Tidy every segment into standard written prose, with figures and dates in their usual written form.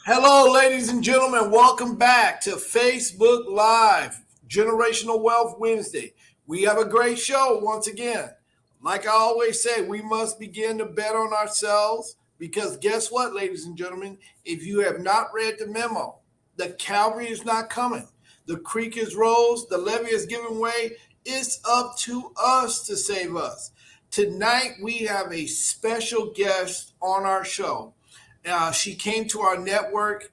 Hello, ladies and gentlemen. Welcome back to Facebook Live, Generational Wealth Wednesday. We have a great show once again. Like I always say, we must begin to bet on ourselves because guess what, ladies and gentlemen? If you have not read the memo, the cavalry is not coming. The creek is rose, the levee is giving way. It's up to us to save us. Tonight, we have a special guest on our show. She came to our network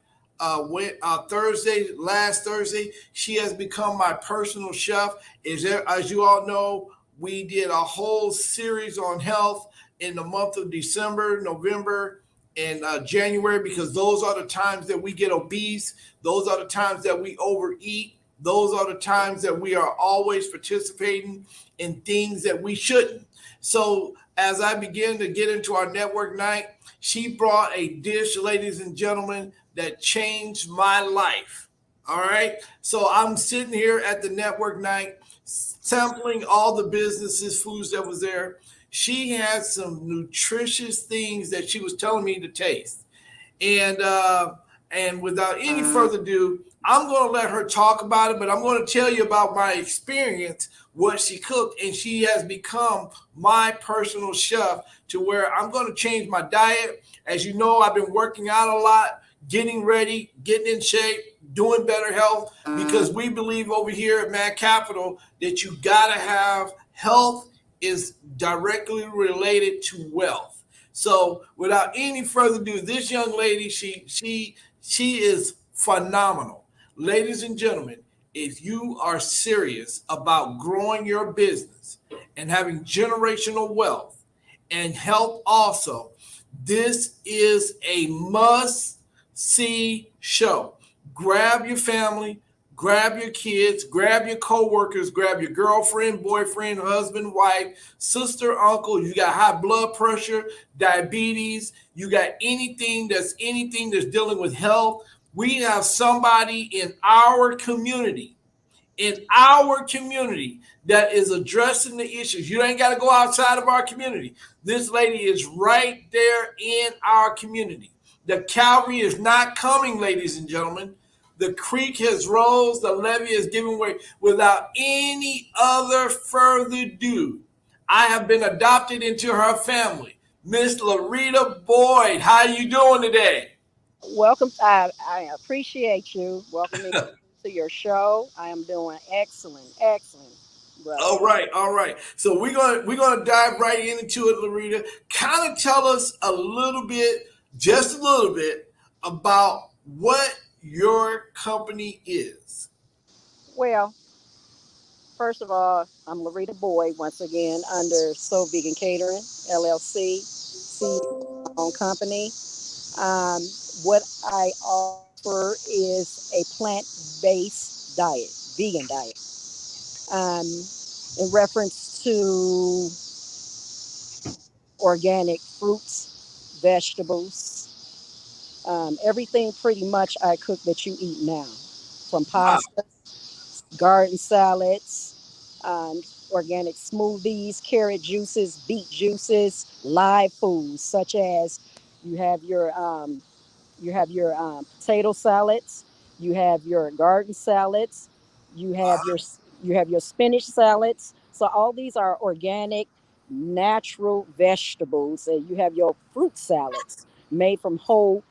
last Thursday. She has become my personal chef. As you all know, we did a whole series on health in the month of December, November, and January because those are the times that we get obese. Those are the times that we overeat. Those are the times that we are always participating in things that we shouldn't. So as I begin to get into our network night, she brought a dish, ladies and gentlemen, that changed my life. All right. So I'm sitting here at the network night, sampling all the businesses, foods that was there. She had some nutritious things that she was telling me to taste. And without any further ado, I'm going to let her talk about it, but I'm going to tell you about my experience, what she cooked, and she has become my personal chef to where I'm going to change my diet. As you know, I've been working out a lot, getting ready, getting in shape, doing better health, because we believe over here at Mad Capital that you got to have health is directly related to wealth. So without any further ado, this young lady, she is phenomenal. Ladies and gentlemen, if you are serious about growing your business and having generational wealth and health also, this is a must see show. Grab your family, grab your kids, grab your coworkers, grab your girlfriend, boyfriend, husband, wife, sister, uncle. You got high blood pressure, diabetes, you got anything that's dealing with health. We have somebody in our community that is addressing the issues. You ain't got to go outside of our community. This lady is right there in our community. The cavalry is not coming, ladies and gentlemen. The creek has rose, the levee is giving way. Without any other further ado, I have been adopted into her family. Miss Larita Boyd, how you doing today? Welcome. I appreciate you welcoming me to your show. I am doing excellent, excellent, brother. All right. So we're gonna dive right into it, Larita. Kind of tell us a little bit, just a little bit, about what your company is. Well, first of all, I'm Larita Boyd, once again, under So Vegan Catering, LLC, CEO of my own company. What I offer is a plant based diet, vegan diet, um, in reference to organic fruits, vegetables, everything pretty much I cook that you eat now, from Wow. pasta, garden salads, organic smoothies, carrot juices, beet juices, live foods such as you have your um, potato salads, you have your garden salads, you have your you have your spinach salads. So all these are organic, natural vegetables, and you have your fruit salads made from whole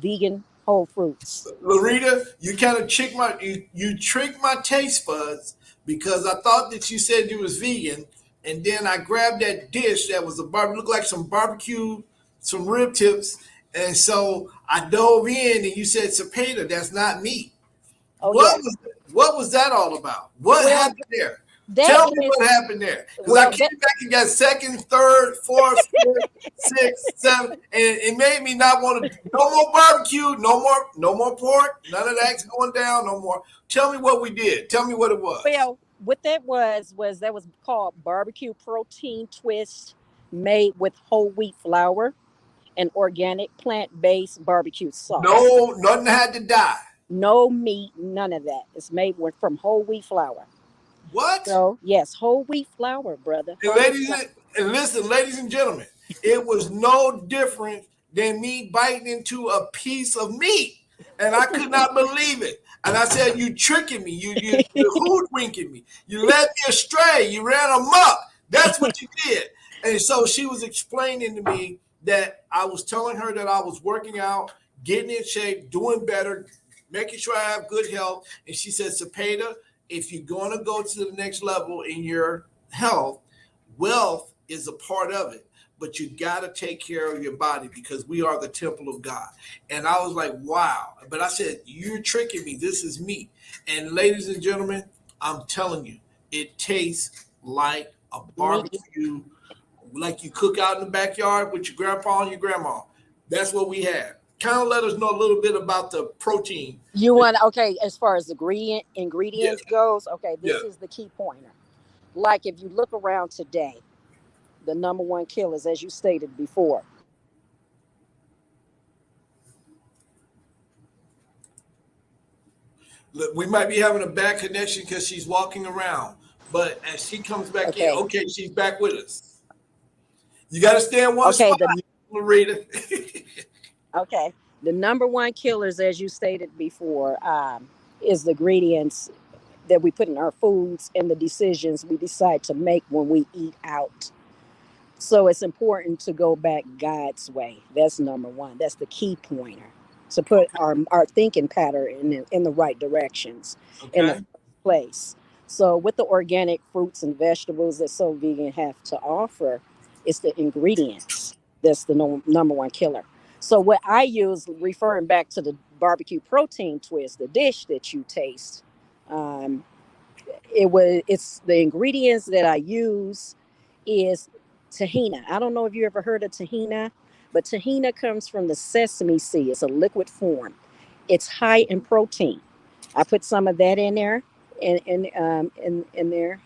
vegan whole fruits. Larita, you kind of you tricked my taste buds because I thought that you said you was vegan, and then I grabbed that dish that was looked like some barbecue, some rib tips, and so I dove in, and you said Cepeda. That's not meat. Oh What yeah. was what was that all about? What Well, happened there? that Tell me is what happened there, because I well that came back and got second, third, fourth, fifth, sixth, seventh, and it made me not want to. No more barbecue, no more pork. None of that's going down. No more. Tell me what we did. Tell me what it was. what that was that was called barbecue protein twist, made with whole wheat flour and organic plant-based barbecue sauce. No, nothing had to die. No meat, none of that. It's made from whole wheat flour. What? So yes, whole wheat flour, brother. And Whole wheat ladies flour. and listen, ladies and gentlemen, it was no different than me biting into a piece of meat. And I could not believe it. And I said, "You tricking me. You hoodwinking me. You led me astray. You ran amok. That's what you did." And so she was explaining to me that I was telling her that I was working out, getting in shape, doing better, making sure I have good health. And she said, "Cepeda, if you're going to go to the next level in your health, wealth is a part of it, but you got to take care of your body because we are the temple of God." And I was like, wow. But I said, "You're tricking me. This is meat." And ladies and gentlemen, I'm telling you, it tastes like a Meat. barbecue, like you cook out in the backyard with your grandpa and your grandma. That's what we had. Kind of let us know a little bit about the protein. You That, want, okay, as far as the yeah, ingredients goes, okay, yeah. this is the key pointer. Like if you look around today, the number one killers, as you stated before, Look, we might be having a bad connection because she's walking around. But as she comes back in, okay, okay, she's back with us. You got to stay in one okay, spot, the Marita. okay, the number one killers, as you stated before, is the ingredients that we put in our foods and the decisions we decide to make when we eat out. So it's important to go back God's way. That's number one. That's the key pointer, to put our thinking pattern in the right directions in the Okay. first place. So with the organic fruits and vegetables that So Vegan have to offer, it's the ingredients that's the number one killer. So what I use, referring back to the barbecue protein twist, the dish that you taste, um, it's the ingredients that I use is tahina. I don't know if you ever heard of tahina, but tahina comes from the sesame seed. It's a liquid form. It's high in protein. I put some of that in there, in there.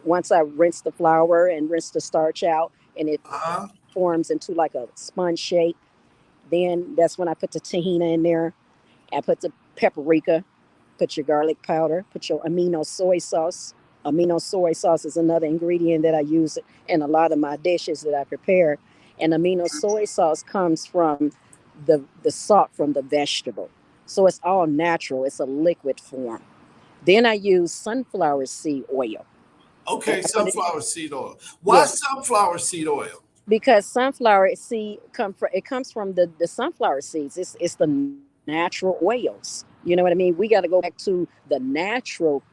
Once I rinse the flour and rinse the starch out, and it Uh-huh. forms into like a sponge shape, then that's when I put the tahina in there. I put the paprika, put your garlic powder, put your amino soy sauce. Amino soy sauce is another ingredient that I use in a lot of my dishes that I prepare. And amino soy sauce comes from the salt from the vegetable. So it's all natural, it's a liquid form. Then I use sunflower seed oil. And Okay, I put it, sunflower seed oil. Why yes, sunflower seed oil? because sunflower seed comes from the sunflower seeds. It's the natural oils. You know what I mean? We got to go back to the natural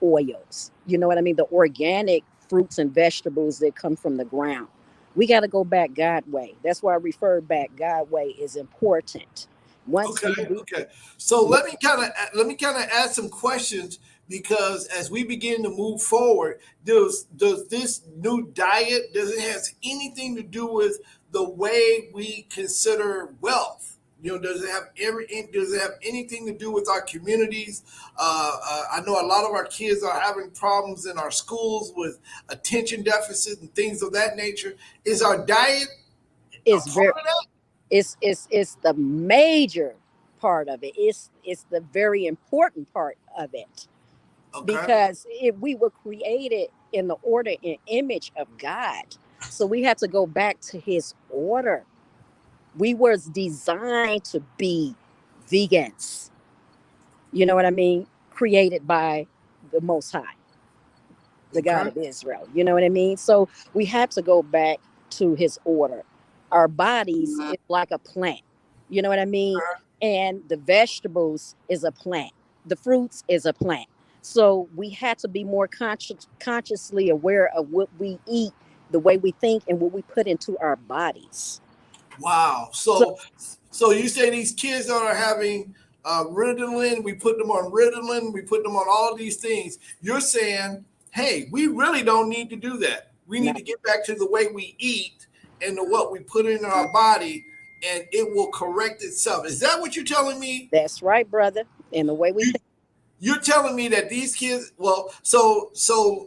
oils. You know what I mean? The organic fruits and vegetables that come from the ground. We got to go back God way. That's why I refer back God way is important. Once Okay, we do, okay. So let me kind of ask some questions because as we begin to move forward, does this new diet does it has anything to do with the way we consider wealth? Does it have anything to do with our communities? I know a lot of our kids are having problems in our schools with attention deficit and things of that nature. Is our diet a it's very part of that? it's the major part of it. It's the very important part of it, Okay, because we were created in the order and image of God. So we have to go back to his order. We were designed to be vegans. You know what I mean? Created by the Most High, the God okay. of Israel. You know what I mean? So we have to go back to his order. Our bodies is like a plant. You know what I mean? And the vegetables is a plant. The fruits is a plant. So we had to be more consciously aware of what we eat, the way we think, and what we put into our bodies. Wow. So So you say these kids that are having Ritalin, we put them on Ritalin, we put them on all of these things. You're saying, hey, we really don't need to do that. We need now to get back to the way we eat and to what we put in our body, and it will correct itself. Is that what you're telling me? that's right, brother. And the way we You think, you're telling me that these kids, well, so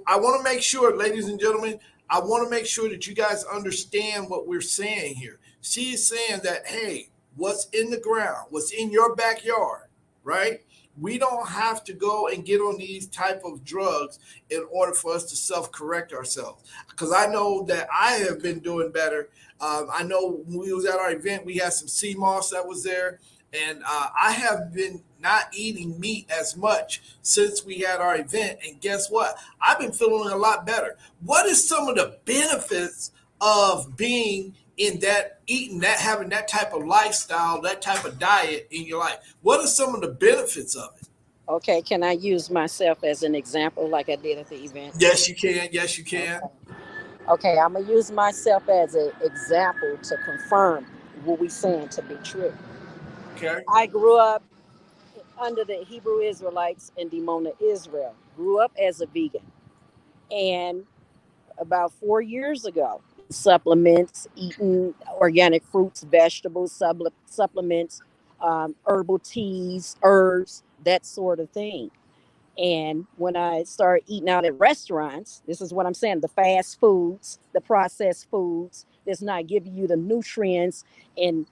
I want to make sure, ladies and gentlemen, I want to make sure that you guys understand what we're saying here. She is saying that, hey, what's in the ground, what's in your backyard, right? We don't have to go and get on these type of drugs in order for us to self-correct ourselves. Because I know that I have been doing better. I know when we was at our event, we had some sea moss that was there, and I have been not eating meat as much since we had our event. And guess what? I've been feeling a lot better. What is some of the benefits of being in that, eating that, having that type of lifestyle, that type of diet in your life? What are some of the benefits of it? Okay, can I use myself as an example like I did at the event? Yes, you can. Yes, you can. Okay. Okay, I'm gonna use myself as an example to confirm what we saying to be true. Okay. I grew up under the Hebrew Israelites in Dimona, Israel. Grew up as a vegan, and about 4 years ago, supplements, eating organic fruits, vegetables, supplements, herbal teas, herbs, that sort of thing. And when I start eating out at restaurants, this is what I'm saying, the fast foods, the processed foods, that's not giving you the nutrients and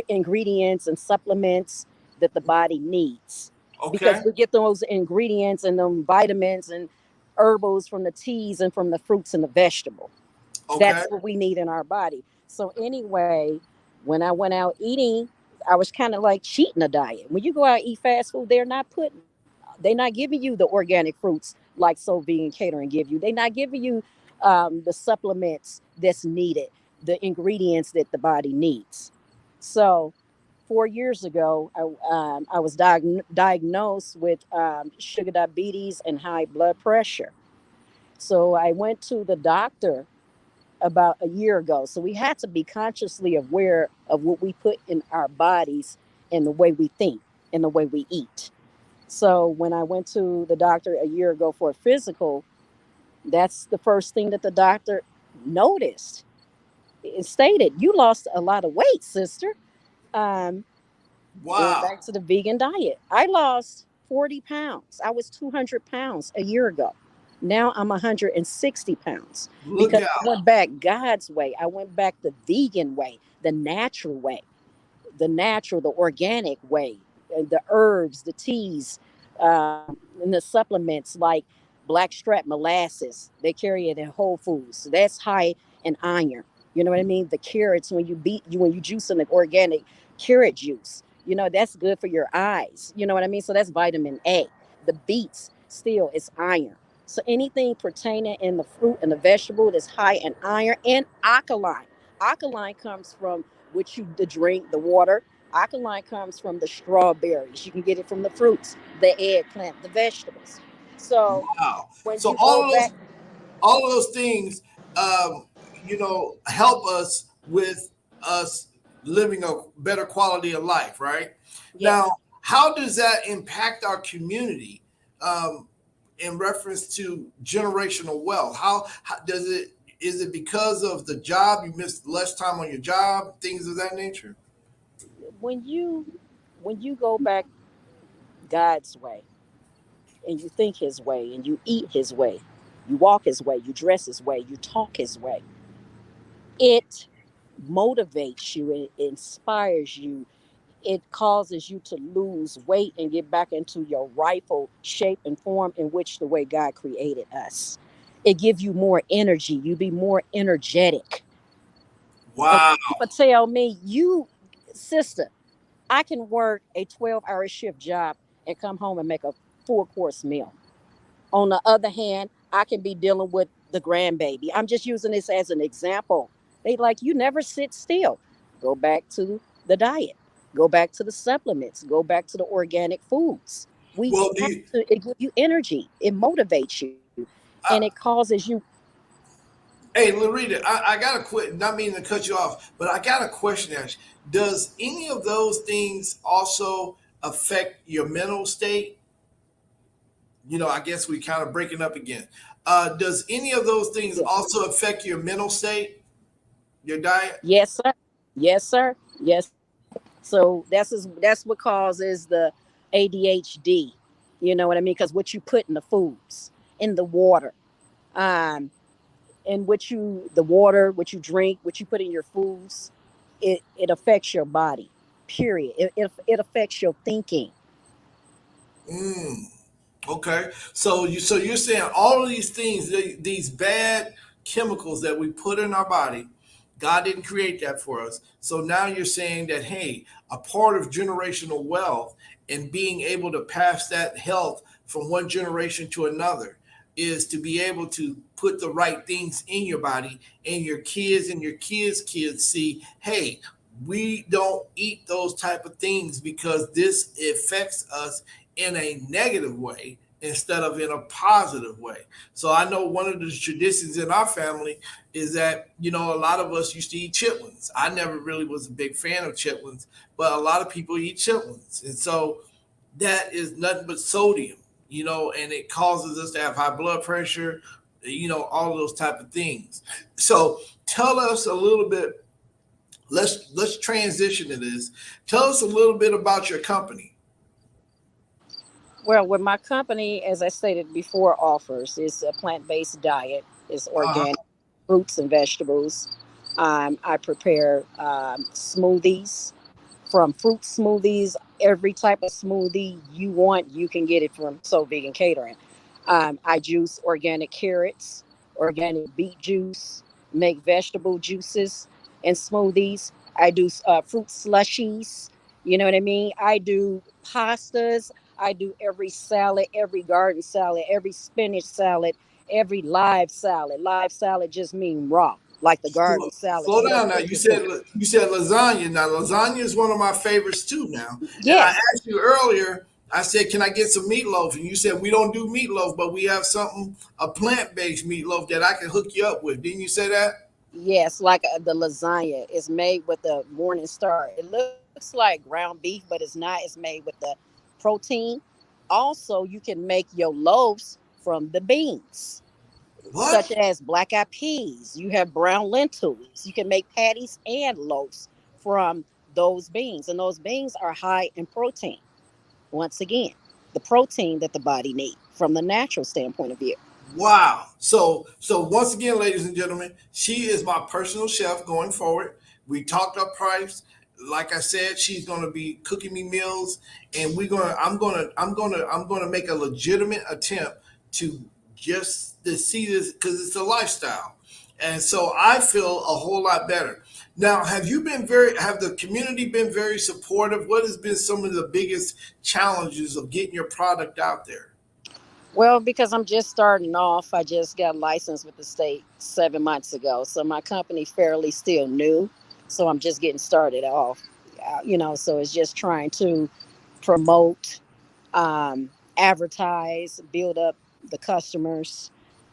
ingredients and supplements that the body needs. Because Okay. we get those ingredients and them vitamins and herbals from the teas and from the fruits and the vegetable. Okay. That's what we need in our body. So anyway, when I went out eating, I was kind of like cheating a diet. When you go out and eat fast food, they're not giving you the organic fruits like So Vegan Catering give you. They're not giving you the supplements that's needed, the ingredients that the body needs. So 4 years ago, I was diagnosed with sugar diabetes and high blood pressure. So I went to the doctor about a year ago. So we had to be consciously aware of what we put in our bodies and the way we think and the way we eat. So when I went to the doctor a year ago for a physical, that's the first thing that the doctor noticed. It stated, "You lost a lot of weight, sister." Um, Going Wow. back to the vegan diet, I lost 40 pounds. I was 200 pounds a year ago. Now I'm 160 pounds Look because I out. went back God's way. I went back the vegan way, the natural way, the organic way, the herbs, the teas, and the supplements like blackstrap molasses. They carry it in Whole Foods. So that's high in iron. You know what I mean? The carrots when you juice in the organic carrot juice. You know that's good for your eyes. You know what I mean? So that's vitamin A. The beets still is iron. So anything pertaining in the fruit and the vegetable that's high in iron and alkaline. Alkaline comes from which you the drink, the water. Alkaline comes from the strawberries. You can get it from the fruits, the eggplant, the vegetables. So Wow. when So you go back, all of those things, help us with us living a better quality of life, right? Now, yes, how does that impact our community in reference to generational wealth? How does it? Is it because of the job you missed less time on your job, things of that nature? when you when you go back God's way and you think His way and you eat His way, you walk His way, you dress His way, you talk His way, it motivates you, it inspires you, it causes you to lose weight and get back into your rightful shape and form in which the way God created us. It gives you more energy. You be more energetic. And Wow. people tell me, "You, sister, I can work a 12-hour shift job and come home and make a full course meal." On the other hand, I can be dealing with the grandbaby. I'm just using this as an example. They like, "You never sit still." Go back to the diet. Go back to the supplements. Go back to the organic foods. We Well, have to. It gives you energy. It motivates you, and it causes you. hey, Larita, I got to quit. Not meaning to cut you off, but I got a question. Ash, does any of those things also affect your mental state? I guess we kind of breaking up again. Does any of those things Yeah. also affect your mental state, your diet? Yes, sir. Yes, sir. Yes, sir. So that's what causes the ADHD. You know what I mean? Because what you put in the foods, in the water, um, and the water, what you drink, what you put in your foods, it affects your body. Period. It affects your thinking. Mm. Okay, so you're saying all of these things, these bad chemicals that we put in our body, God didn't create that for us. So now you're saying that hey, a part of generational wealth and being able to pass that health from one generation to another is to be able to put the right things in your body, and your kids and your kids' kids see, hey, we don't eat those type of things because this affects us in a negative way instead of in a positive way. So I know one of the traditions in our family is that, a lot of us used to eat chitlins. I never really was a big fan of chitlins, but a lot of people eat chitlins. And so that is nothing but sodium, and it causes us to have high blood pressure, all of those type of things. So tell us a little bit. Let's transition to this. Tell us a little bit about your company. Well, what my company, as I stated before, offers is a plant-based diet. Is Uh-huh. organic fruits and vegetables. I prepare smoothies, from fruit smoothies, every type of smoothie you want, you can get it from So Vegan Catering. I juice organic carrots, organic beet juice, make vegetable juices and smoothies. I do fruit slushies. You know what I mean? I do pastas. I do every salad, every garden salad, every spinach salad, every live salad. Live salad just mean raw, like the garden salad. Slow See, that's down now. what You you said cook. you said lasagna. Now lasagna is one of my favorites too. Now, and I Yes, asked you earlier. I said, "Can I get some meatloaf?" And you said we don't do meatloaf, but we have something a plant based meatloaf that I can hook you up with. Didn't you say that? yes, like the lasagna is made with the Morning Star. It looks like ground beef, but it's not. It's made with the protein. Also, you can make your loaves from the beans, such What? as black eyed peas. You have brown lentils. You can make patties and loaves from those beans, and those beans are high in protein. Once again, the protein that the body needs from the natural standpoint of view. Wow. So once again, ladies and gentlemen, she is my personal chef going forward. We talked up price. Like I said, she's going to be cooking me meals, and I'm gonna make a legitimate attempt to just to see this because it's a lifestyle, and so I feel a whole lot better. Now, have the community been very supportive? What has been some of the biggest challenges of getting your product out there? Well, because I'm just starting off, I just got licensed with the state 7 months ago. So my company fairly still new. So I'm just getting started off, so it's just trying to promote, advertise, build up the customers.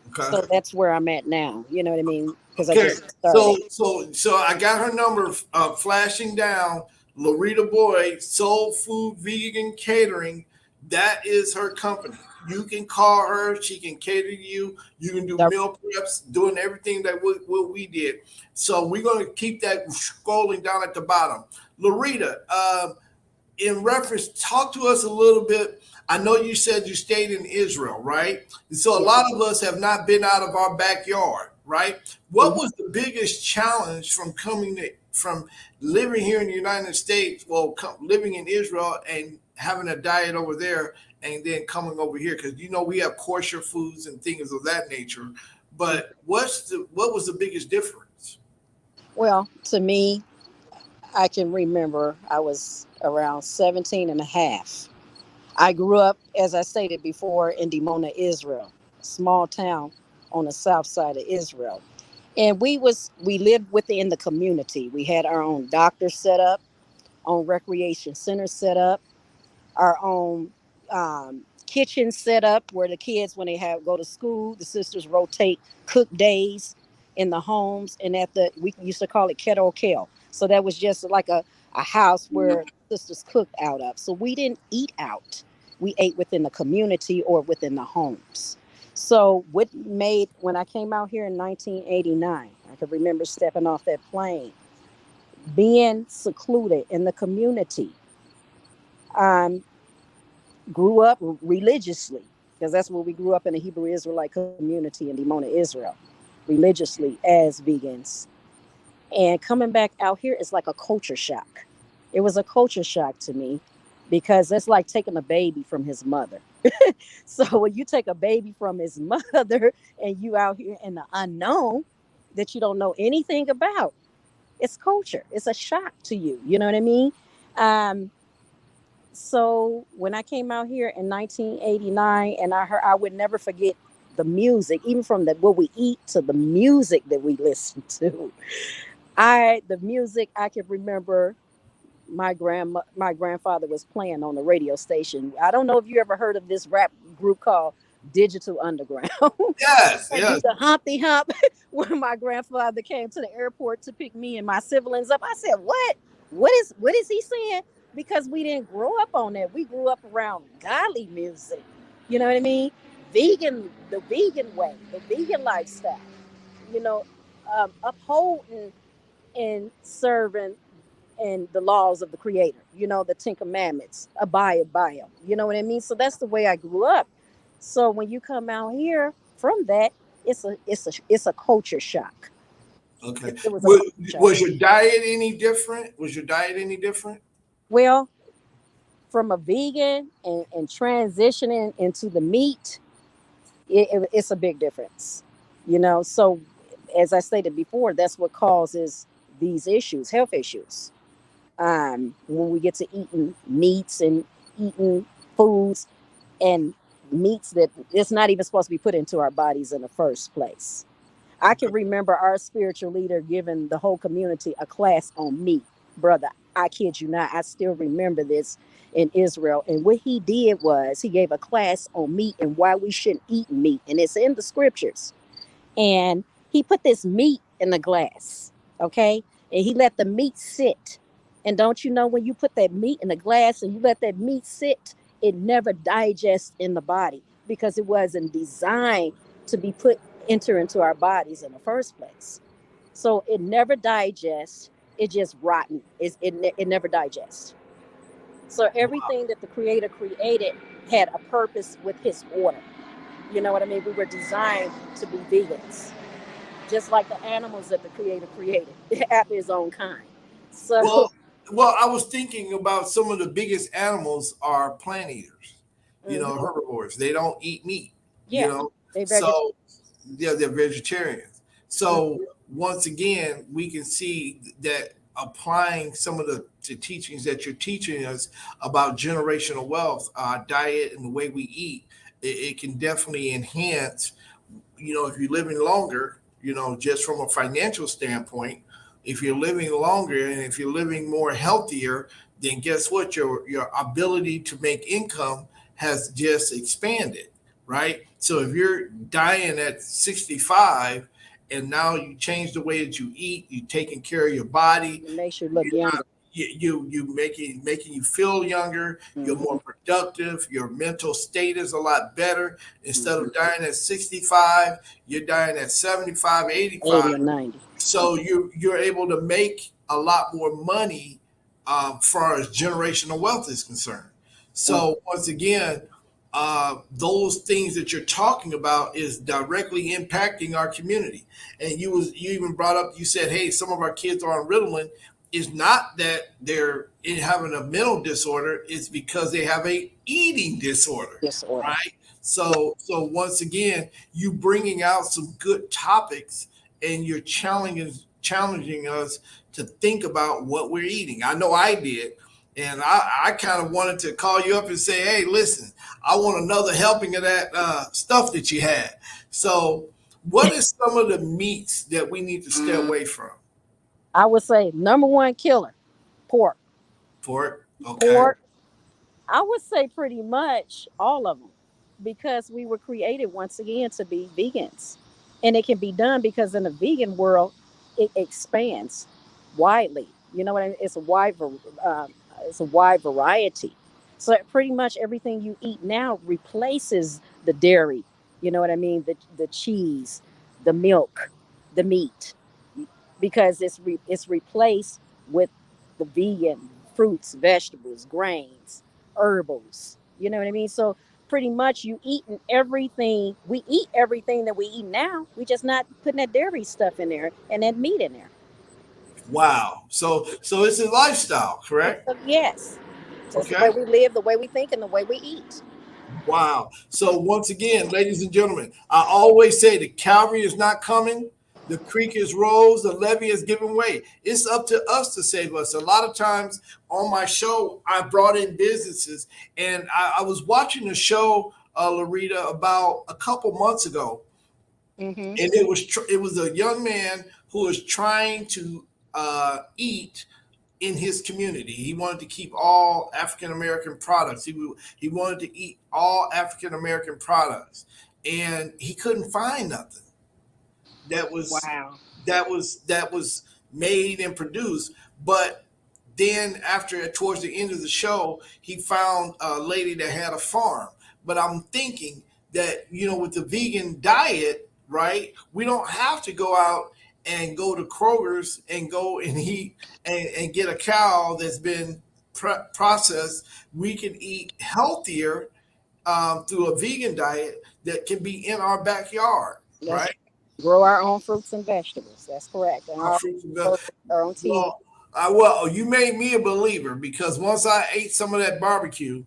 Okay. So that's where I'm at now. You know what I mean? Because I Okay, just so started. so I got her number flashing down. Loretta Boyd, Soul Food Vegan Catering. That is her company. You can call her. She can cater to you. You can do The, meal preps, doing everything that what we did. So we're going to keep that scrolling down at the bottom. Loretta, in reference, talk to us a little bit. I know you said you stayed in Israel, right? And so a yeah. lot of us have not been out of our backyard, right? What Mhm. was the biggest challenge from living here in the United States, well, living in Israel and having a diet over there, and then coming over here? Because we have kosher foods and things of that nature. But what was the biggest difference? Well, to me, I can remember I was around 17 and a half. I grew up, as I stated before, in Dimona, Israel, a small town on the south side of Israel. And we lived within the community. We had our own doctor set up, own recreation center set up, our own kitchen set up where the kids, when they have go to school, the sisters rotate cook days in the homes, and at the we used to call it kettle kale. So that was just like a house where sisters cooked out of. So we didn't eat out. We ate within the community or within the homes. So what made when I came out here in 1989, I could remember stepping off that plane, being secluded in the community. Um, Grew up religiously, because that's where we grew up in the Hebrew Israelite community in Dimona, Israel, religiously as vegans. And coming back out here is like a culture shock. It was a culture shock to me. because it's like taking a baby from his mother. So when you take a baby from his mother and you out here in the unknown that you don't know anything about, it's culture. It's a shock to you. You know what I mean? Um, so when I came out here in 1989, and I would never forget the music, even from the what we eat to the music that we listen to. The music I can remember my grandfather was playing on the radio station. I don't know if you ever heard of this rap group called Digital Underground. Yes, I do yes. the Humpty Hump when my grandfather came to the airport to pick me and my siblings up. I said, "What? What is he saying?" Because we didn't grow up on that. We grew up around godly music. You know what I mean? The vegan way, the vegan lifestyle. You know, upholding and serving and the laws of the creator, the Ten Commandments, abide by them. You know what I mean? So that's the way I grew up. So when you come out here from that, it's a culture shock. Okay. It was a Was, culture shock. was your diet any different? Was your diet any different? Well, from a vegan and transitioning into the meat, it's a big difference. So as I stated before, that's what causes these issues, health issues. When we get to eating meats and eating foods and meats that it's not even supposed to be put into our bodies in the first place. I can Okay. remember our spiritual leader giving the whole community a class on meat, brother. I kid you not. I still remember this in Israel. And what he did was he gave a class on meat and why we shouldn't eat meat. And it's in the scriptures. And he put this meat in the glass, okay? And he let the meat sit. And don't you know when you put that meat in the glass and you let that meat sit, it never digests in the body because it wasn't designed to be put enter into our bodies in the first place. So it never digests. It just rotten. It never digests. So everything that the creator created had a purpose with his order. You know what I mean? We were designed to be vegans just like the animals that the creator created after his own kind. So, Well, I was thinking about some of the biggest animals are plant eaters. mhm, Herbivores. They don't eat meat. You yeah, know, they vegetarian. so yeah, they're vegetarians. So Mhm. once again, we can see that applying some of the teachings that you're teaching us about generational wealth, diet, and the way we eat, it can definitely enhance. If you're living longer, just from a financial standpoint, if you're living longer and if you're living more healthier, then guess what? Your ability to make income has just expanded, right? So if you're dying at 65 and now you change the way that you eat, you're taking care of your body, It makes you look younger. you making you feel younger, you're more Hmm. productive, your mental state is a lot better. Instead Hmm. of dying at 65, you're dying at 75, 85. 80 or 90. So you're able to make a lot more money, far as generational wealth is concerned. Mm. So once again, those things that you're talking about is directly impacting our community. And you even brought up, you said, hey, some of our kids are on Ritalin. It's not that they're having a mental disorder; it's because they have a eating disorder, Disorder. right? So once again, you bringing out some good topics, and you're challenging us to think about what we're eating. I know I did, and I kind of wanted to call you up and say, hey, listen, I want another helping of that stuff that you had. So, what is some of the meats that we need to stay away from? I would say number one killer, pork. Pork, okay. Pork, I would say pretty much all of them because we were created once again to be vegans. And it can be done because in the vegan world, it expands widely. You know what I mean? It's a wide variety. So pretty much everything you eat now replaces the dairy. You know what I mean? The cheese, the milk, the meat, because it's replaced with the vegan fruits, vegetables, grains, herbals. You know what I mean? So pretty much we eat everything that we eat now. We just not putting that dairy stuff in there and that meat in there. Wow. So it's a lifestyle, correct? So yes. That's the way Okay. we live, the way we think, and the way we eat. Wow. So once again, ladies and gentlemen, I always say the cavalry is not coming. The creek is rose, the levee is giving way. It's up to us to save us. A lot of times on my show, I brought in businesses, and I was watching a show, Larita, about a couple months ago, Mm-hmm. and it was a young man who was trying to eat in his community. He wanted to keep all African American products. He wanted to eat all African American products, and he couldn't find nothing that was Wow. that was made and produced. But then after towards the end of the show, he found a lady that had a farm. But I'm thinking that with the vegan diet, right? We don't have to go out and go to Kroger's and go and eat and get a cow that's been processed. We can eat healthier through a vegan diet that can be in our backyard, That's right? grow our own fruits and vegetables. That's correct. And Our our fruits and own vegetables. herbs, our own tea. Well, you made me a believer because once I ate some of that barbecue,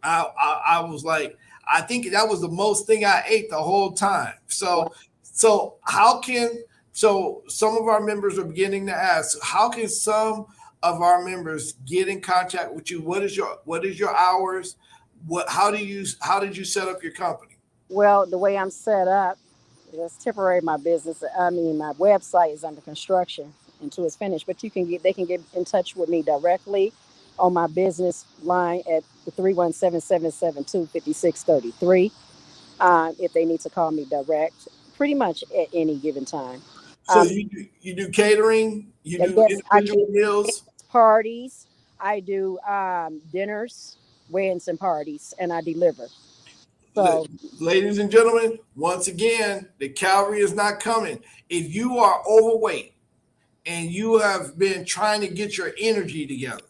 I was like, I think that was the most thing I ate the whole time. Wow. So how can some of our members are beginning to ask, how can some of our members get in contact with you? What is your hours? How did you set up your company? Well, the way I'm set up, that's temporary. My business, I mean, my website is under construction until it's finished. But they can get in touch with me directly on my business line at the 317-772-5633. If they need to call me direct, pretty much at any given time. So Um, you do catering, you and do yes, I do individual meals. parties. I do dinners, weddings, and parties, and I deliver. So Ladies and gentlemen, once again, the cavalry is not coming. If you are overweight and you have been trying to get your energy together,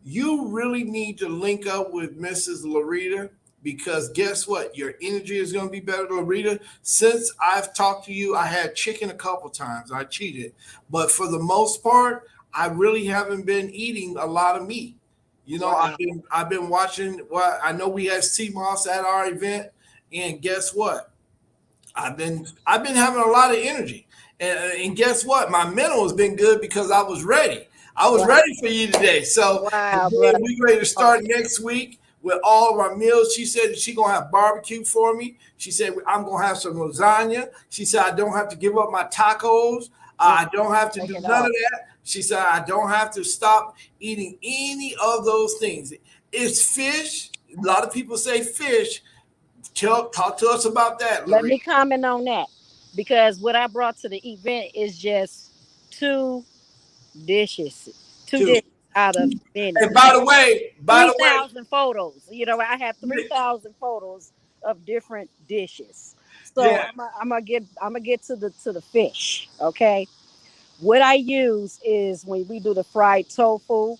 you really need to link up with Mrs. Larita because guess what? Your energy is going to be better, Larita. Since I've talked to you, I had chicken a couple times. I cheated, but for the most part, I really haven't been eating a lot of meat. I've wow, been watching. Well, I know we had CMOS at our event, and guess what? I've been having a lot of energy, and guess what? My mental has been good because I was ready. I was wow, ready for you today. So wow, again, brother. we ready to start next week with all of our meals. She said she gonna have barbecue for me. She said I'm gonna have some lasagna. She said I don't have to give up my tacos. Mm, I don't have to take do it none off. of that. She said I don't have to stop eating any of those things. It's fish. A lot of people say fish. Talk to us about that, Let Larry. me comment on that because what I brought to the event is just two dishes, two Too. dishes out of many. And by the way, 3,000 photos. I have 3,000 photos of different dishes. So yeah. I'm gonna get to the fish. Okay, what I use is when we do the fried tofu.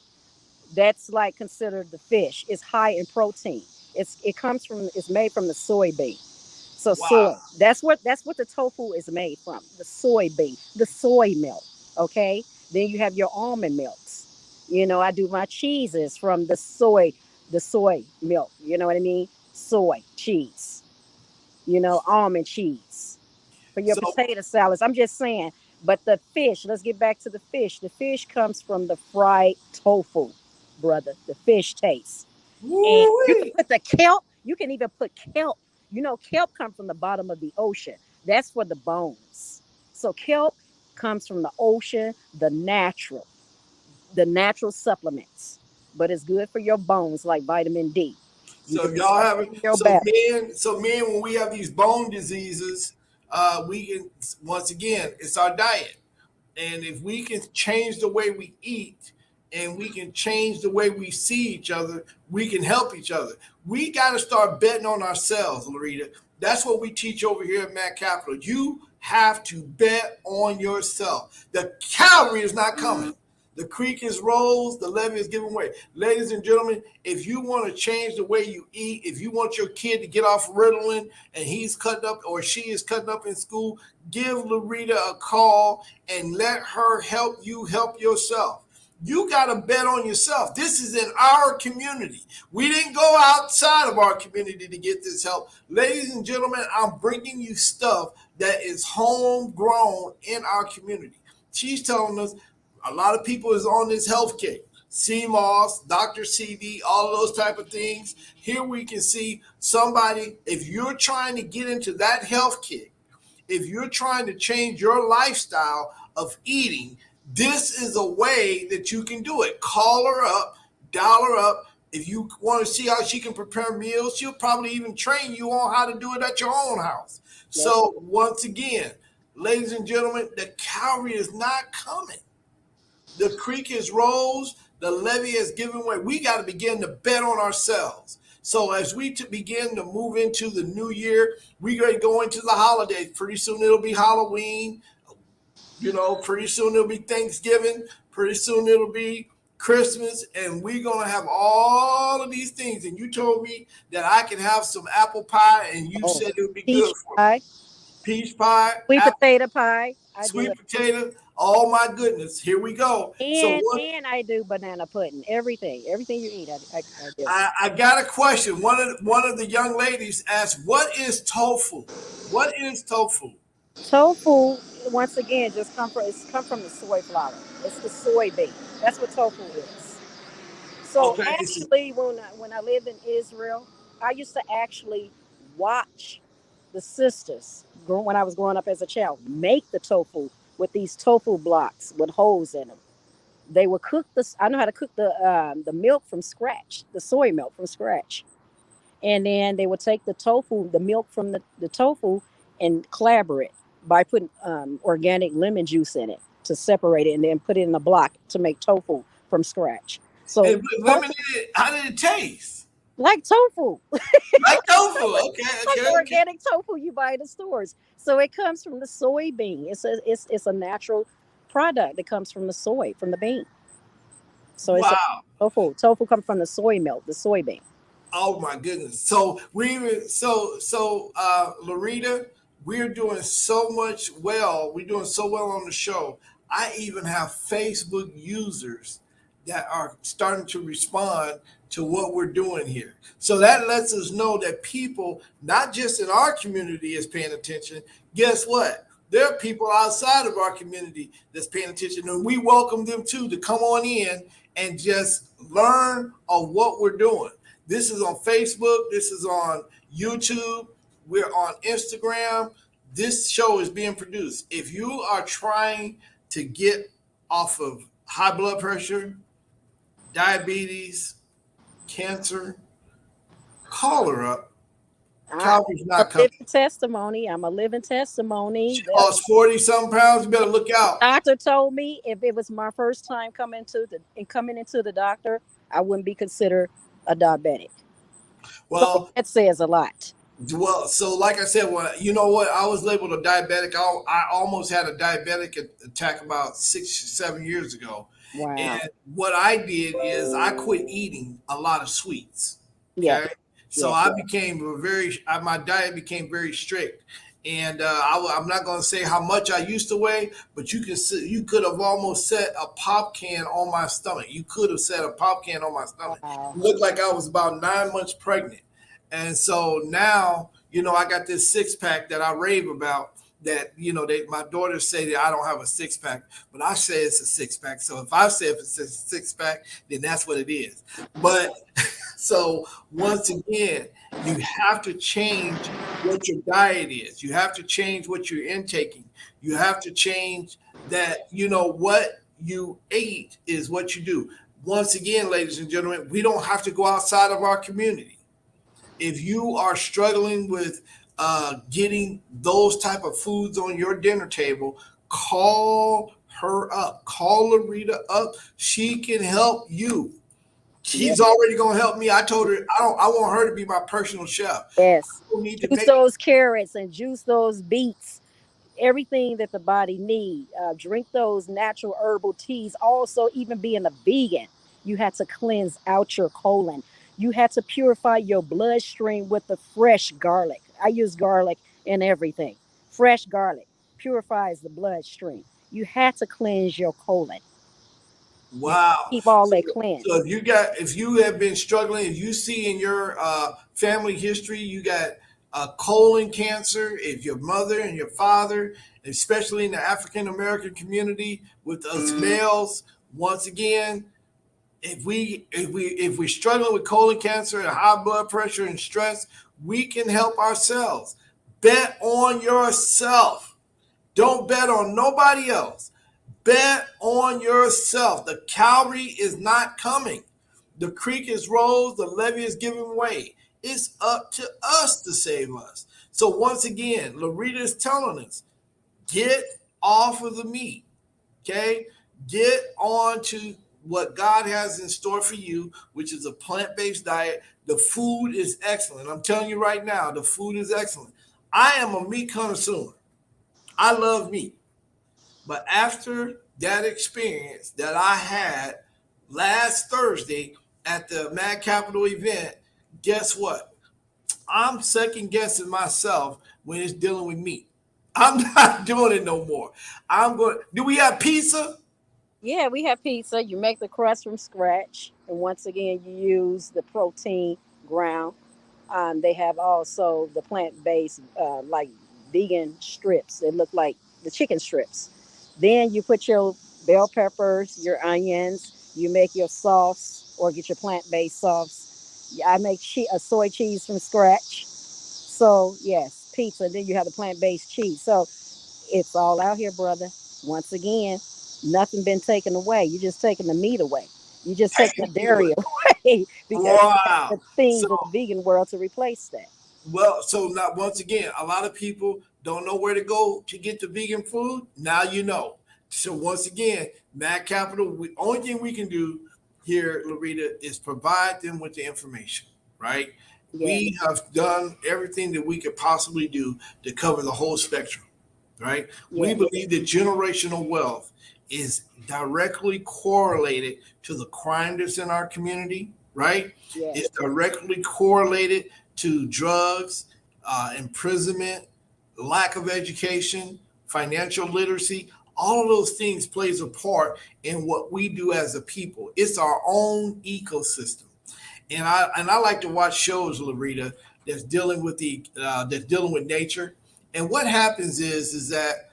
That's like considered the fish. It's high in protein. It's made from the soybean. So soy. Wow. That's what the tofu is made from. The soybean, the soy milk. Okay. Then you have your almond milks. I do my cheeses from the soy milk. You know what I mean? Soy cheese. Almond cheese for your So, potato salads. I'm just saying. But the fish, let's get back to the fish. The fish comes from the fried tofu, brother. The fish taste. And you can woo-wee. put the kelp, you can even put kelp. Kelp comes from the bottom of the ocean. That's for the bones. So kelp comes from the ocean, the natural supplements. But it's good for your bones like vitamin D. You So can y'all have it. strengthen your back. When we have these bone diseases, we can once again, it's our diet. And if we can change the way we eat and we can change the way we see each other, we can help each other. We got to start betting on ourselves, Larita. That's what we teach over here at Mac Capital. You have to bet on yourself. The cavalry is not coming. The creek is rose, the levee is giving way. Ladies and gentlemen, if you want to change the way you eat, if you want your kid to get off Ritalin and he's cutting up or she is cutting up in school, give Larita a call and let her help you help yourself. You got to bet on yourself. This is in our community. We didn't go outside of our community to get this help. Ladies and gentlemen, I'm bringing you stuff that is homegrown in our community. She's telling us a lot of people is on this health kick. CMOS, Dr. CD, all of those type of things. Here we can see somebody, if you're trying to get into that health kick, if you're trying to change your lifestyle of eating, this is a way that you can do it. Call her up, dial her up. If you want to see how she can prepare meals, she'll probably even train you on how to do it at your own house. Yes. So, once again, ladies and gentlemen, the Calvary is not coming. The creek is rose, the levee is given way. We got to begin to bet on ourselves. So as we begin to move into the new year, we're going to go into the holidays. Pretty soon it'll be Halloween. Pretty soon it'll be Thanksgiving. Pretty soon it'll be Christmas. And we're going to have all of these things. And you told me that I can have some apple pie, and you Oh, said it would be peach good for me. pie, Peach pie, sweet apple, potato pie. I do sweet it. potato. Oh my goodness. Here we go. So what And I do banana pudding. Everything you eat, I do. I got a question. One of the young ladies asked, "What is tofu? What is tofu?" Tofu, once again, just come from the soy flour. It's the soybean. That's what tofu is. So Okay, actually, when I lived in Israel, I used to actually watch the sisters when I was growing up as a child make the tofu with these tofu blocks with holes in them. They would cook this. I know how to cook the milk from scratch, the soy milk from scratch, and then they would take the tofu, the milk from the tofu, and clabber it by putting organic lemon juice in it to separate it, and then put it in a block to make tofu from scratch. So and limited. How did it taste? like tofu, Like tofu. Okay, like okay, okay. organic tofu you buy in the stores. So it comes from the soybean. It's a natural product that comes from the soy, from the bean. So it's a Wow. tofu. Tofu comes from the soy milk, the soybean. Oh my goodness. Larita, we're doing so much well. We're doing so well on the show. I even have Facebook users that are starting to respond to what we're doing here. So that lets us know that people, not just in our community, is paying attention. Guess what? There are people outside of our community that's paying attention, and we welcome them too to come on in and just learn of what we're doing. This is on Facebook. This is on YouTube. We're on Instagram. This show is being produced. If you are trying to get off of high blood pressure, diabetes, cancer, call her up. I'm Calvary's a not coming. living testimony. I'm a living testimony. She lost 40 some pounds. You better look out. Doctor told me if it was my first time coming into the doctor, I wouldn't be considered a diabetic. So Well, that says a lot. so like I said, well, you know what? I was labeled a diabetic. I almost had a diabetic attack about 6 7 years ago. Wow. And what I did is I quit eating a lot of sweets. Yeah. Okay, so Yeah. I became my diet became very strict. And I'm not going to say how much I used to weigh, but you could have almost set a pop can on my stomach. You could have set a pop can on my stomach. Wow. It looked like I was about 9 months pregnant. And so now, I got this six pack that I rave about. That my daughters say that I don't have a six pack, but I say it's a six pack. So if it's a six pack, then that's what it is. But so once again, you have to change what your diet is. You have to change what you're intaking. You have to change that. What you eat is what you do. Once again, ladies and gentlemen, we don't have to go outside of our community. If you are struggling with getting those type of foods on your dinner table, call her up. Call Larita up. She can help you. Yeah. She's already gonna help me. I told her I want her to be my personal chef. Yes. I don't need to Juice make those carrots and juice those beets. Everything that the body need. Drink those natural herbal teas. Also, even being a vegan, you had to cleanse out your colon. You had to purify your bloodstream with the fresh garlic. I use garlic in everything. Fresh garlic purifies the bloodstream. You had to cleanse your colon. You got to Wow. keep all So, that so cleansed. if you have been struggling, if you see in your family history, you got colon cancer, if your mother and your father, especially in the African American community with us males, once again, if we're struggling with colon cancer and high blood pressure and stress, we can help ourselves. Bet on yourself. Don't bet on nobody else. Bet on yourself. The Calvary is not coming. The creek is rose, the levee is giving way. It's up to us to save us. So once again, Larita is telling us, get off of the meat. Okay? Get on to what God has in store for you, which is a plant-based diet. The food is excellent. I'm telling you right now, the food is excellent. I am a meat connoisseur. I love meat. But after that experience that I had last Thursday at the Mad Capital event, guess what? I'm second guessing myself when it's dealing with meat. I'm not doing it no more. I'm going. Do we have pizza? Yeah, we have pizza. You make the crust from scratch, and once again, you use the protein ground. They have also the plant-based, like vegan strips. They look like the chicken strips. Then you put your bell peppers, your onions. You make your sauce, or get your plant-based sauce. I make a soy cheese from scratch. So yes, pizza. Then you have the plant-based cheese. So it's all out here, brother. Once again, nothing been taken away. You just taking the meat away. You just taking the Take me away. dairy away because you got Wow. the So things in the vegan world to replace that. well, so now once again, a lot of people don't know where to go to get the vegan food. Now you know. So once again, Mad Capital, we only thing we can do here, Larita, is provide them with the information, right? We Yes, have done everything that we could possibly do to cover the whole spectrum, right? We yes, believe that generational wealth is directly correlated to the crime that's in our community, right? yes. It's directly correlated to drugs, imprisonment, lack of education, financial literacy. All of those things plays a part in what we do as a people. It's our own ecosystem, and I like to watch shows, Larita, that's dealing with nature. And what happens is that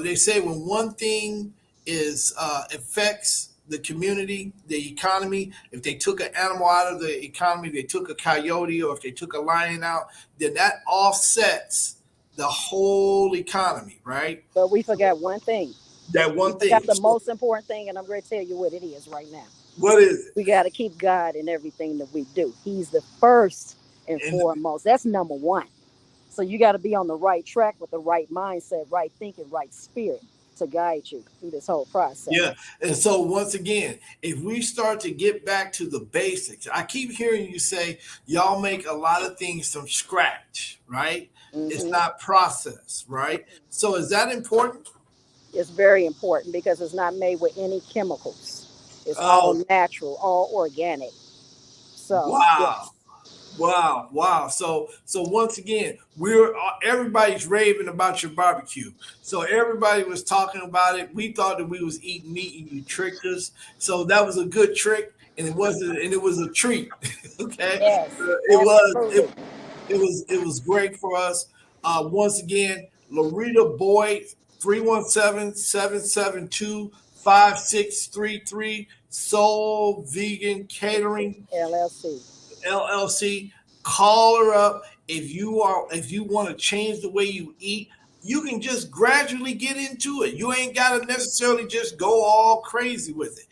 they say when one thing is affects the community, the economy. If they took an animal out of the economy, they took a coyote, or if they took a lion out, then that offsets the whole economy, right? But we forgot one thing. That We one forgot thing. the So most important thing, and I'm going to tell you what it is right now. what is We got to keep God in everything that we do. He's the first and it? And foremost. That's number one. So you got to be on the right track with the right mindset, right thinking, right spirit to guide you through this whole process. yeah. And so once again, if we start to get back to the basics, I keep hearing you say y'all make a lot of things from scratch, right? It's Hmm. not processed, right? So is that important? It's very important because it's not made with any chemicals. It's all Oh, natural, all organic. So wow. yes, Wow, wow. So once again, we're everybody's raving about your barbecue. So everybody was talking about it. We thought that we was eating meat and you tricked us. So that was a good trick, and it was a treat. Okay, yes, it was absolutely. it was great for us. Once again, Larita Boyd, 317-772-5633, Soul Vegan Catering LLC. LLC. Call her up if you want to change the way you eat. You can just gradually get into it. You ain't got to necessarily just go all crazy with it.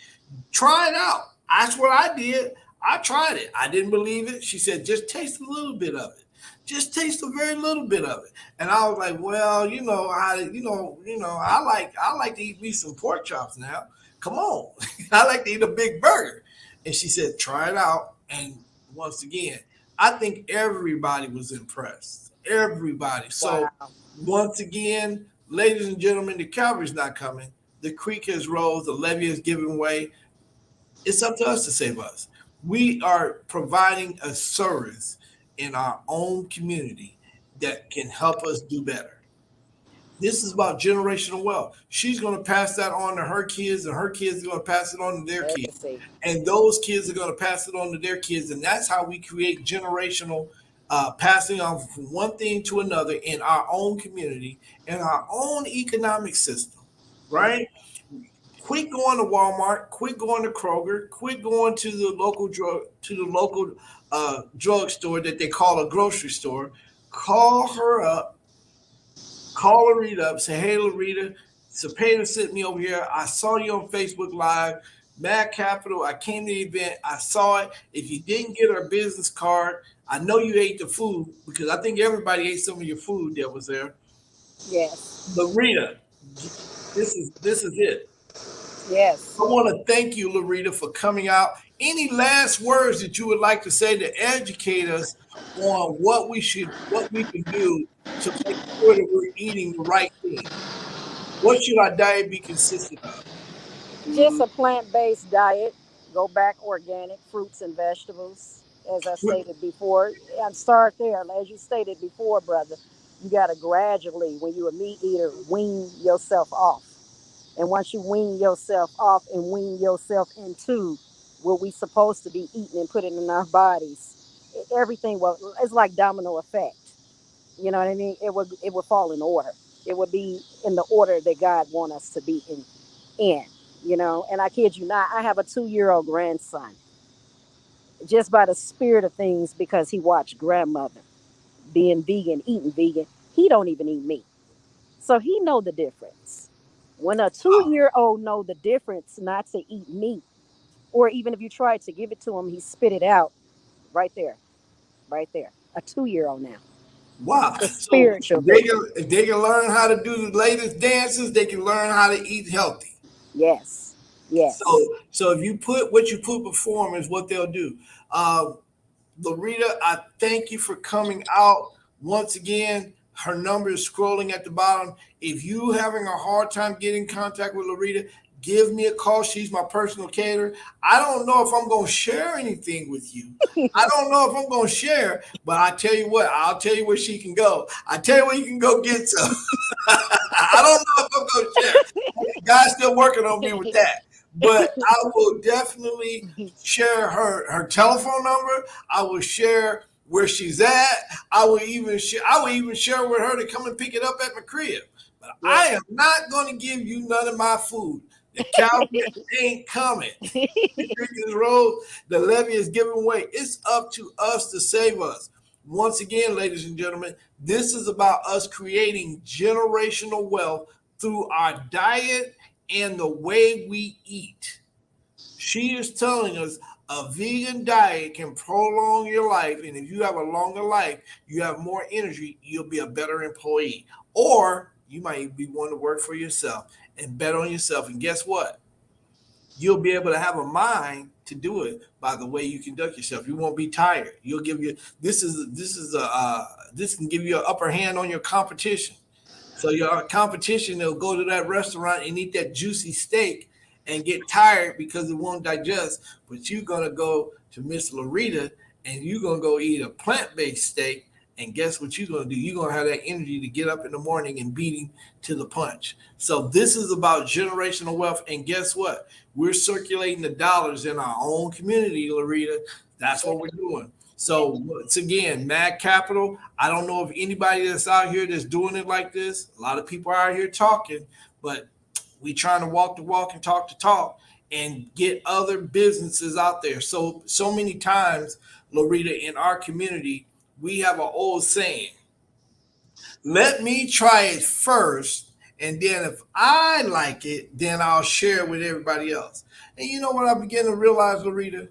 Try it out. That's what I did. I tried it. I didn't believe it. She said, just taste a little bit of it. Just taste a very little bit of it. And I was like, well, I like to eat me some pork chops now. Come on. I like to eat a big burger. And she said, try it out. And once again, I think everybody was impressed. Everybody. So Wow. once again, ladies and gentlemen, the Calvary's not coming. The creek has rose, the levee is giving way. It's up to us to save us. We are providing a service in our own community that can help us do better. This is about generational wealth. She's going to pass that on to her kids, and her kids are going to pass it on to their kids. Legacy. And those kids are going to pass it on to their kids. And that's how we create generational passing on from one thing to another in our own community, in our own economic system, right? Quit going to Walmart, quit going to Kroger, quit going to the local drugstore that they call a grocery store. Call her up, call Larita up, say, hey, Larita, Cepeda sent me over here. I saw you on Facebook Live, Mad Capital. I came to the event. I saw it. If you didn't get our business card, I know you ate the food because I think everybody ate some of your food that was there. Yes. Larita, this is it. I Yes. want to thank you, Larita, for coming out. Any last words that you would like to say to educate us on what we can do to make sure that we're eating the right thing? What should our diet be consistent of? Just a plant-based diet. Go back organic fruits and vegetables, as I stated before, and start there. As you stated before, brother, you got to gradually, when you're a meat eater, wean yourself off. And once you wean yourself off and wean yourself into what we supposed to be eating and putting in our bodies, everything will. It's like domino effect. You know what I mean? It would fall in order. It would be in the order that God want us to be in. And I kid you not, I have a 2-year-old grandson. Just by the spirit of things, because he watched grandmother being vegan, eating vegan, he don't even eat meat. So he know the difference. When a 2-year-old know the difference not to eat meat, or even if you try to give it to him, he spit it out right there, right there. A 2-year-old now. Wow. The So spiritual thing. if they can learn how to do the latest dances, they can learn how to eat healthy. Yes. Yes. So if you put what you put before them is what they'll do. Uh, Larita, I thank you for coming out once again. Her number is scrolling at the bottom. If you having a hard time getting in contact with Larita, give me a call. She's my personal caterer. I don't know if I'm going to share anything with you. I don't know if I'm going to share, but I tell you what, I'll tell you where she can go. I tell you where you can go get some. I don't know if I'm going to share. God's still working on me with that. But I will definitely share her telephone number. I will share where she's at. I will even share with her to come and pick it up at my crib. But I Yes. am not going to give you none of my food. The Calvary ain't coming. You drinking this road, the levy is giving way. It's up to us to save us. Once again, ladies and gentlemen, this is about us creating generational wealth through our diet and the way we eat. She is telling us a vegan diet can prolong your life. And if you have a longer life, you have more energy, you'll be a better employee. Or you might be one to work for yourself and bet on yourself. And guess what? You'll be able to have a mind to do it by the way you conduct yourself. You won't be tired. You'll give you this can give you an upper hand on your competition. So your competition will go to that restaurant and eat that juicy steak and get tired because it won't digest. But you're gonna go to Miss Larita and you're gonna go eat a plant-based steak. And guess what you're gonna do? You're gonna have that energy to get up in the morning and beat him to the punch. So this is about generational wealth. And guess what? We're circulating the dollars in our own community, Larita. That's what we're doing. So once again, Mad Capital. I don't know if anybody that's out here that's doing it like this. A lot of people are out here talking, but we trying to walk the walk and talk the talk and get other businesses out there. So many times, Loretta, in our community, we have an old saying: "Let me try it first, and then if I like it, then I'll share it with everybody else." And you know what I begin to realize, Loretta?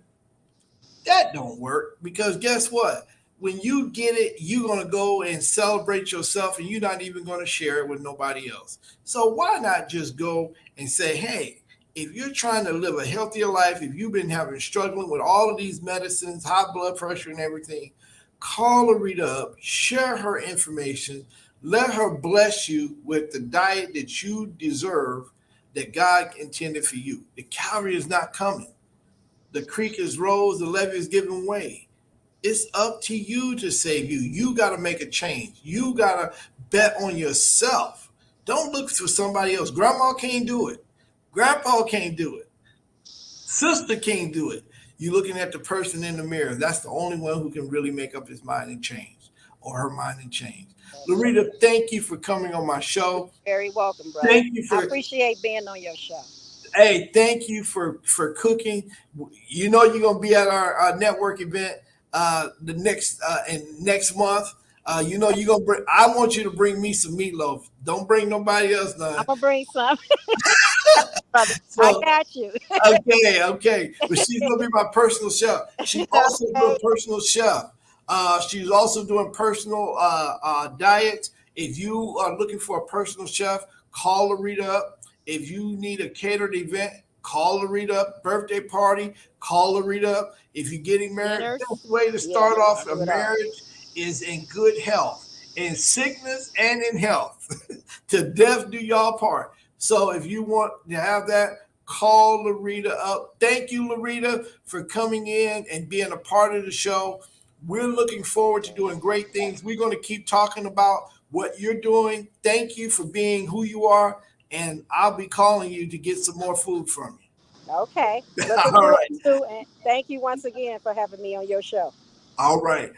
That don't work because guess what? When you get it, you're gonna go and celebrate yourself, and you're not even gonna share it with nobody else. So why not just go and say, "Hey, if you're trying to live a healthier life, if you've been having struggling with all of these medicines, high blood pressure, and everything, call Arita up, share her information, let her bless you with the diet that you deserve, that God intended for you. The Calvary is not coming. The creek is rose, the levee is giving way. It's up to you to save you. You got to make a change. You got to bet on yourself. Don't look for somebody else. Grandma can't do it. Grandpa can't do it. Sister can't do it. You're looking at the person in the mirror. That's the only one who can really make up his mind and change, or her mind and change. That's right. Loretta, thank you for coming on my show. Very welcome, brother. Thank you I for appreciate being on your show. Hey, thank you for cooking. You know you're gonna be at our network event the next month. You know you're gonna bring. I want you to bring me some meatloaf. Don't bring nobody else I'm none. gonna bring some, brother. I So got you. okay, okay. But she's gonna be my personal chef. She also Okay. doing personal chef. She's also doing personal diets. If you are looking for a personal chef, call Larita up. If you need a catered event, call Larita up. Birthday party, call Larita up. If you're getting married, best Dinners. way to Yeah, start I off a do it all. marriage is in good health, in sickness and in health. To death do y'all part. So if you want to have that, call Larita up. Thank you, Larita, for coming in and being a part of the show. We're looking forward to doing great things. We're going to keep talking about what you're doing. Thank you for being who you are, and I'll be calling you to get some more food from Okay. you. Looking All forward right. to it. Thank you once again for having me on your show. All right.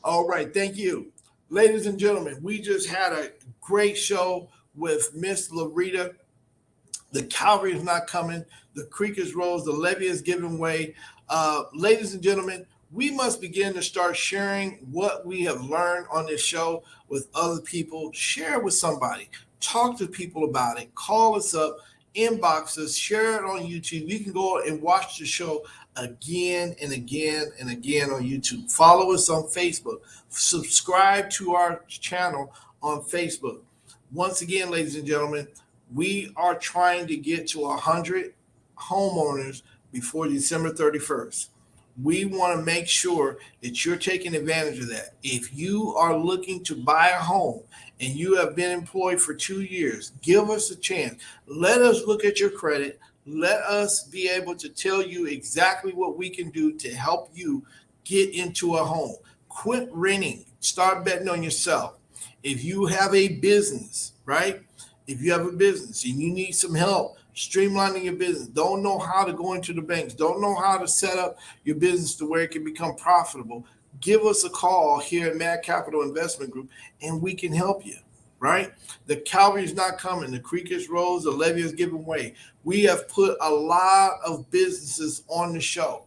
All right. Thank you. Ladies and gentlemen, we just had a great show with Miss Larita. The cavalry is not coming. The creek is rose. The levee is giving way. Ladies and gentlemen, we must begin to start sharing what we have learned on this show with other people. Share it with somebody. Talk to people about it. Call us up, inbox us, share it on YouTube. You can go and watch the show again and again and again on YouTube. Follow us on Facebook. Subscribe to our channel on Facebook. Once again, ladies and gentlemen, we are trying to get to 100 homeowners before December 31st. We want to make sure that you're taking advantage of that. If you are looking to buy a home and you have been employed for 2 years, give us a chance. Let us look at your credit. Let us be able to tell you exactly what we can do to help you get into a home. Quit renting. Start betting on yourself. If you have a business, right? If you have a business and you need some help streamlining your business, don't know how to go into the banks, don't know how to set up your business to where it can become profitable, give us a call here at Mad Capital Investment Group and we can help you, right? The cavalry is not coming. The creek is rose. The levee is giving way. We have put a lot of businesses on the show.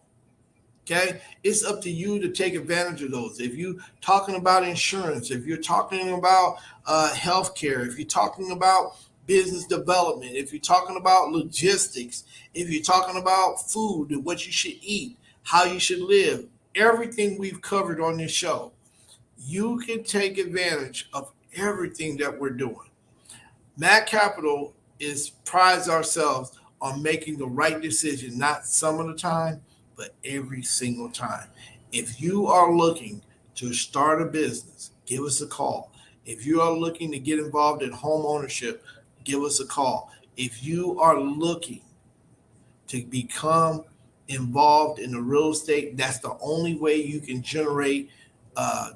Okay, it's up to you to take advantage of those. If you're talking about insurance, if you're talking about healthcare, if you're talking about business development, if you're talking about logistics, if you're talking about food and what you should eat, how you should live, everything we've covered on this show, you can take advantage of everything that we're doing. Mac Capital is prides ourselves on making the right decision, not some of the time, but every single time. If you are looking to start a business, give us a call. If you are looking to get involved in home ownership, give us a call. If you are looking to become involved in the real estate, that's the only way you can generate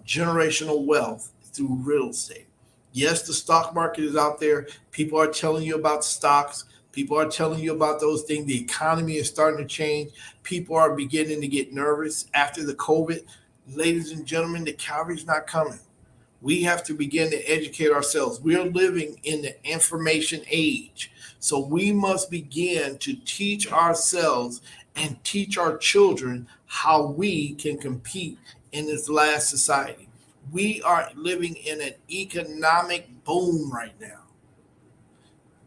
generational wealth through real estate. Yes, the stock market is out there. People are telling you about stocks. People are telling you about those things. The economy is starting to change. People are beginning to get nervous after the COVID. Ladies and gentlemen, the cavalry's not coming. We have to begin to educate ourselves. We're living in the information age. So we must begin to teach ourselves and teach our children how we can compete in this last society. We are living in an economic boom right now.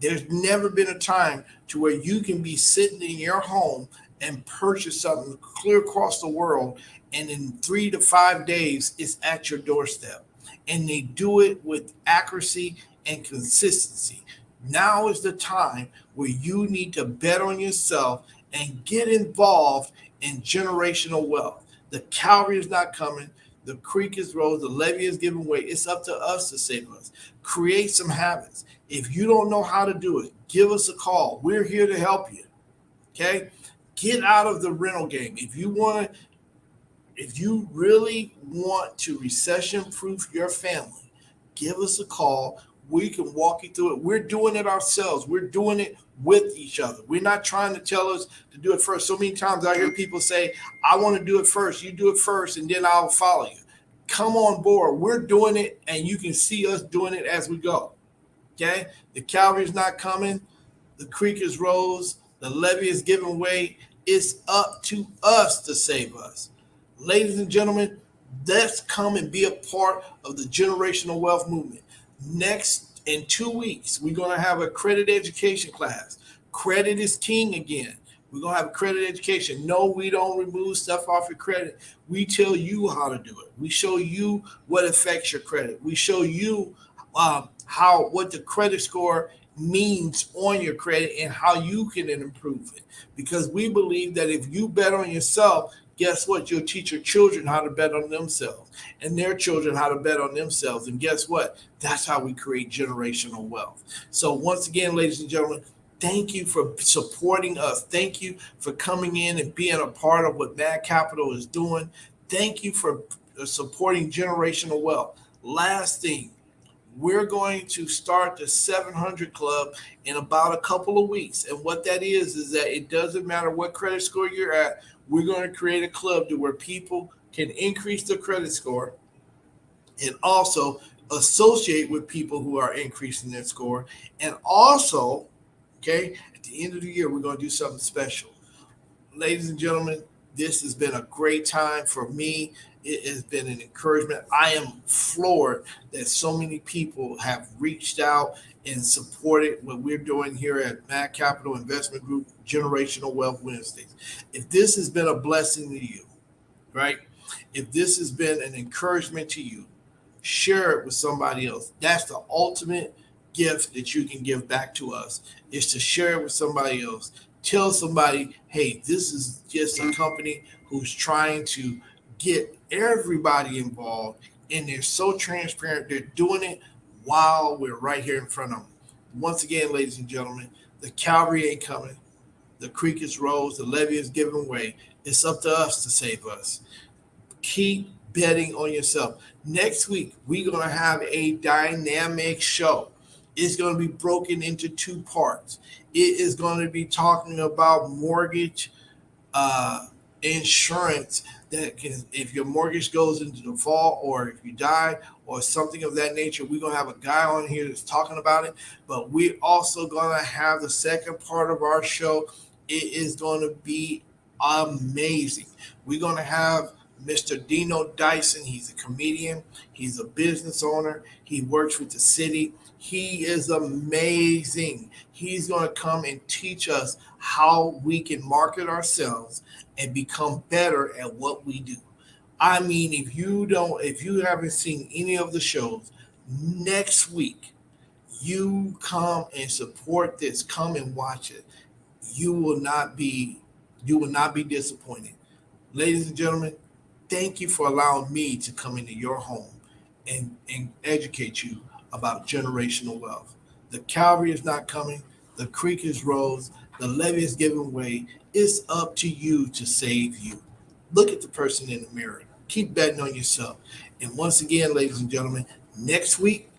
There's never been a time to where you can be sitting in your home and purchase something clear across the world, and in 3 to 5 days, it's at your doorstep. And they do it with accuracy and consistency. Now is the time where you need to bet on yourself and get involved in generational wealth. The cavalry is not coming. The creek is rose. The levee is giving way. It's up to us to save us. Create some habits. If you don't know how to do it, give us a call. We're here to help you. Okay? Get out of the rental game. If you really want to recession proof your family, give us a call. We can walk you through it. We're doing it ourselves. We're doing it with each other. We're not trying to tell us to do it first. So many times I hear people say, I want to do it first. You do it first, and then I'll follow you. Come on board. We're doing it, and you can see us doing it as we go. Okay? The cavalry's not coming. The creek is rose. The levee is giving way. It's up to us to save us. Ladies and gentlemen, let's come and be a part of the generational wealth movement. Next, in 2 weeks, we're going to have a credit education class. Credit is king again. We're going to have a credit education. No, we don't remove stuff off your credit. We tell you how to do it. We show you what affects your credit. We show you what the credit score means on your credit and how you can improve it. Because we believe that if you bet on yourself, guess what? You'll teach your children how to bet on themselves and their children how to bet on themselves. And guess what? That's how we create generational wealth. So once again, ladies and gentlemen, thank you for supporting us. Thank you for coming in and being a part of what Mad Capital is doing. Thank you for supporting generational wealth. Last thing, we're going to start the 700 Club in about a couple of weeks. And what that is that it doesn't matter what credit score you're at. We're going to create a club to where people can increase their credit score and also associate with people who are increasing their score. And also, okay, at the end of the year, we're going to do something special. Ladies and gentlemen, this has been a great time for me. It has been an encouragement. I am floored that so many people have reached out and supported what we're doing here at Mad Capital Investment Group, Generational Wealth Wednesdays. If this has been a blessing to you, right? If this has been an encouragement to you, share it with somebody else. That's the ultimate gift that you can give back to us, is to share it with somebody else. Tell somebody, hey, this is just a company who's trying to get everybody involved, and they're so transparent. They're doing it while we're right here in front of them. Once again, ladies and gentlemen, the cavalry ain't coming. The creek is rose. The levee is giving way. It's up to us to save us. Keep betting on yourself. Next week, we're going to have a dynamic show. It's going to be broken into two parts. It is going to be talking about mortgage insurance, that can, if your mortgage goes into default or if you die or something of that nature, we're going to have a guy on here that's talking about it. But we're also going to have the second part of our show. It is going to be amazing. We're going to have Mr. Dino Dyson. He's a comedian. He's a business owner. He works with the city. He is amazing. He's going to come and teach us how we can market ourselves and become better at what we do. I mean, if you haven't seen any of the shows, next week, you come and support this. Come and watch it. You will not be disappointed. Ladies and gentlemen, thank you for allowing me to come into your home and educate you about generational wealth. The cavalry is not coming. The creek is rose. The levee is giving way. It's up to you to save you. Look at the person in the mirror. Keep betting on yourself. And once again, ladies and gentlemen, next week,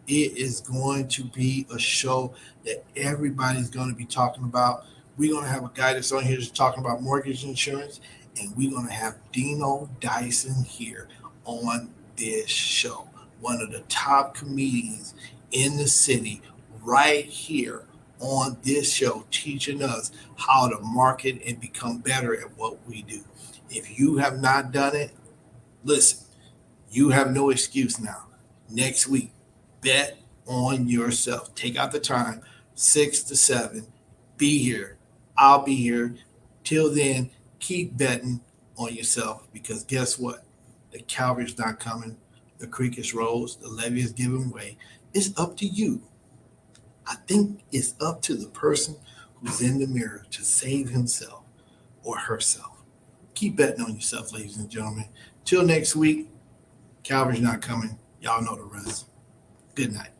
it is going to be a show that everybody's going to be talking about. We're going to have a guy that's on here that's talking about mortgage insurance, and we're going to have Dino Dyson here on this show. One of the top comedians in the city, right here on this show, teaching us how to market and become better at what we do. If you have not done it, listen, you have no excuse now. Next week, bet on yourself. Take out the time, 6 to 7. Be here. I'll be here. Till then, keep betting on yourself, because guess what? The cavalry's not coming. The creek is rose. The levee is giving way. It's up to you. I think it's up to the person who's in the mirror to save himself or herself. Keep betting on yourself, ladies and gentlemen. Till next week, cavalry's not coming. Y'all know the rest. Good night.